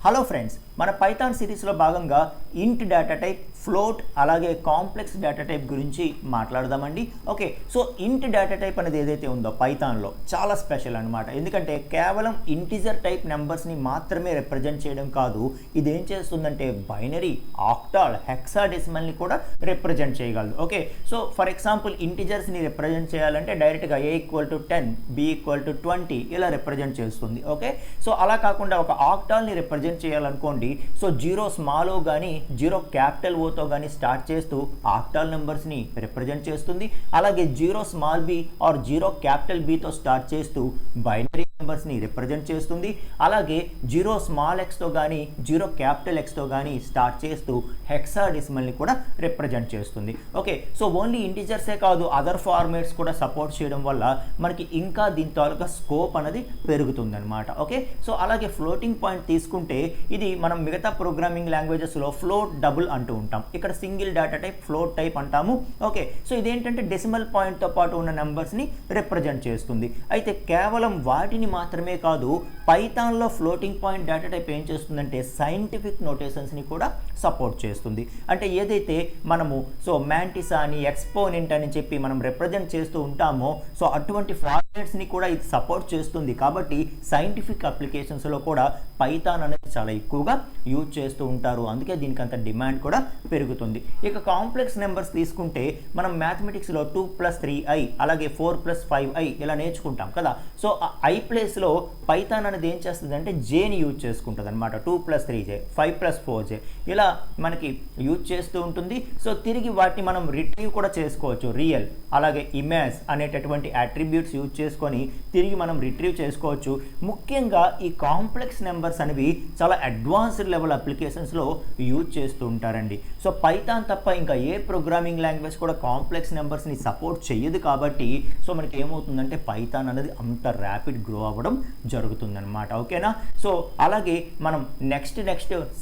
Hello friends, మన Python సిరీస్లో భాగంగా ఇంట్ డేటా టైప్, ఫ్లోట్ అలాగే కాంప్లెక్స్ డేటా టైప్ గురించి మాట్లాడదామండి. ఓకే, సో ఇంట్ డేటా టైప్ అనేది ఏదైతే ఉందో పైథాన్లో చాలా స్పెషల్ అనమాట. ఎందుకంటే కేవలం ఇంటిజర్ టైప్ నెంబర్స్ని మాత్రమే రిప్రజెంట్ చేయడం కాదు, ఇది ఏం చేస్తుందంటే బైనరీ, ఆక్టాల్, హెక్సాడెసిమల్ని కూడా రిప్రజెంట్ చేయగలదు. ఓకే, సో ఫర్ ఎగ్జాంపుల్ ఇంటిజర్స్ని రిప్రజెంట్ చేయాలంటే డైరెక్ట్గా a = 10, b = 20 ఇలా రిప్రజెంట్ చేస్తుంది. ఓకే, సో అలా కాకుండా ఒక ఆక్టాల్ని రిప్రజెంట్ చేయాలనుకోండి, సో 0 స్మాల్ ఓ కానీ 0 క్యాపిటల్ ఓతో కానీ స్టార్ట్ చేస్తూ ఆక్టాల్ నెంబర్స్ని రిప్రజెంట్ చేస్తుంది. అలాగే 0 స్మాల్ బి ఆర్ 0 క్యాపిటల్ బితో స్టార్ట్ చేస్తూ బైనరీ నెంబర్స్ని రిప్రజెంట్ చేస్తుంది. అలాగే 0 స్మాల్ ఎక్స్తో కానీ 0 క్యాపిటల్ ఎక్స్తో కానీ స్టార్ట్ చేస్తూ హెక్సాడెసిమల్ని కూడా రిప్రజెంట్ చేస్తుంది. ఓకే, సో ఓన్లీ ఇంటిజర్సే కాదు, అదర్ ఫార్మేట్స్ కూడా సపోర్ట్ చేయడం వల్ల మనకి ఇంకా దీని తాలూకా స్కోప్ అనేది పెరుగుతుందన్నమాట. ఓకే, సో అలాగే ఫ్లోటింగ్ పాయింట్ తీసుకుంటే ఇది మనం మిగతా ప్రోగ్రామింగ్ లాంగ్వేజెస్లో ఫ్లోట్ డబుల్ అంటూ ఉంటాం, ఇక్కడ single data type float type అంటాము. ఓకే, సో ఇదేంటంటే డెసిమల్ పాయింట్తో పాటు ఉన్న నెంబర్స్ని రిప్రజెంట్ చేస్తుంది. అయితే కేవలం వాటిని మాత్రమే కాదు, పైథాన్లో ఫ్లోటింగ్ పాయింట్ డేటా టైప్ ఏం చేస్తుందంటే సైంటిఫిక్ నోటేషన్స్ని కూడా సపోర్ట్ చేస్తుంది. అంటే ఏదైతే మనము సో మ్యాంటిసా అని, ఎక్స్పోనెంట్ అని చెప్పి మనం రిప్రజెంట్ చేస్తూ ఉంటామో, సో అటువంటి ఫార్మాట్స్ని కూడా ఇది సపోర్ట్ చేస్తుంది. కాబట్టి సైంటిఫిక్ అప్లికేషన్స్లో కూడా పైథాన్ అనేది చాలా ఎక్కువగా యూజ్ చేస్తూ ఉంటారు, అందుకే దీనికి అంత డిమాండ్ కూడా పెరుగుతుంది. ఇక కాంప్లెక్స్ నెంబర్స్ తీసుకుంటే మనం మ్యాథమెటిక్స్లో 2 + 3i అలాగే 4 + 5i ఇలా నేర్చుకుంటాం కదా. సో ఐ ప్లేస్లో పైథాన్ అనేది ఏం చేస్తుంది అంటే జేని యూజ్ చేసుకుంటుంది అనమాట. 2 + 3j, 5 + 4j ఇలా మనకి యూజ్ చేస్తూ ఉంటుంది. సో తిరిగి వాటిని మనం రిట్రీవ్ కూడా చేసుకోవచ్చు. రియల్ అలాగే ఇమేజ్ అనేటటువంటి అట్రిబ్యూట్స్ యూజ్ చేసుకొని తిరిగి మనం రిట్రీవ్ చేసుకోవచ్చు. ముఖ్యంగా ఈ కాంప్లెక్స్ నెంబర్స్ అనేవి చాలా అడ్వాన్స్డ్ లెవెల్ అప్లికేషన్స్లో యూజ్ చేస్తూ ఉంటారండి. సో పైథాన్ తప్ప ఇంకా ఏ ప్రోగ్రామింగ్ లాంగ్వేజ్ కూడా కాంప్లెక్స్ నెంబర్స్ని సపోర్ట్ చేయదు. కాబట్టి సో మనకి ఏమవుతుందంటే పైథాన్ అనేది అంత ర్యాపిడ్ గ్రో అవ్వడం జరుగుతుందన్నమాట. ఓకేనా, సో అలాగే మనం నెక్స్ట్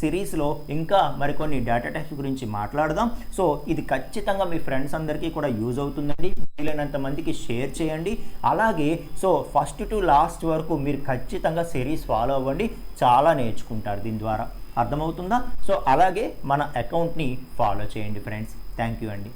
సిరీస్లో ఇంకా మరికొన్ని డేటా టైప్స్ గురించి మాట్లాడదాం. సో ఇది ఖచ్చితంగా మీ ఫ్రెండ్స్ అందరికీ కూడా యూజ్ అవుతుందండి, వీలైనంత మందికి షేర్ చేయండి. అలాగే సో ఫస్ట్ టు లాస్ట్ వరకు మీరు ఖచ్చితంగా సిరీస్ ఫాలో అవ్వండి, చాలా నేర్చుకుంటారు దీని ద్వారా. అర్థమవుతుందా? సో అలాగే మన అకౌంట్ని ఫాలో చేయండి ఫ్రెండ్స్. థ్యాంక్ యూ అండి.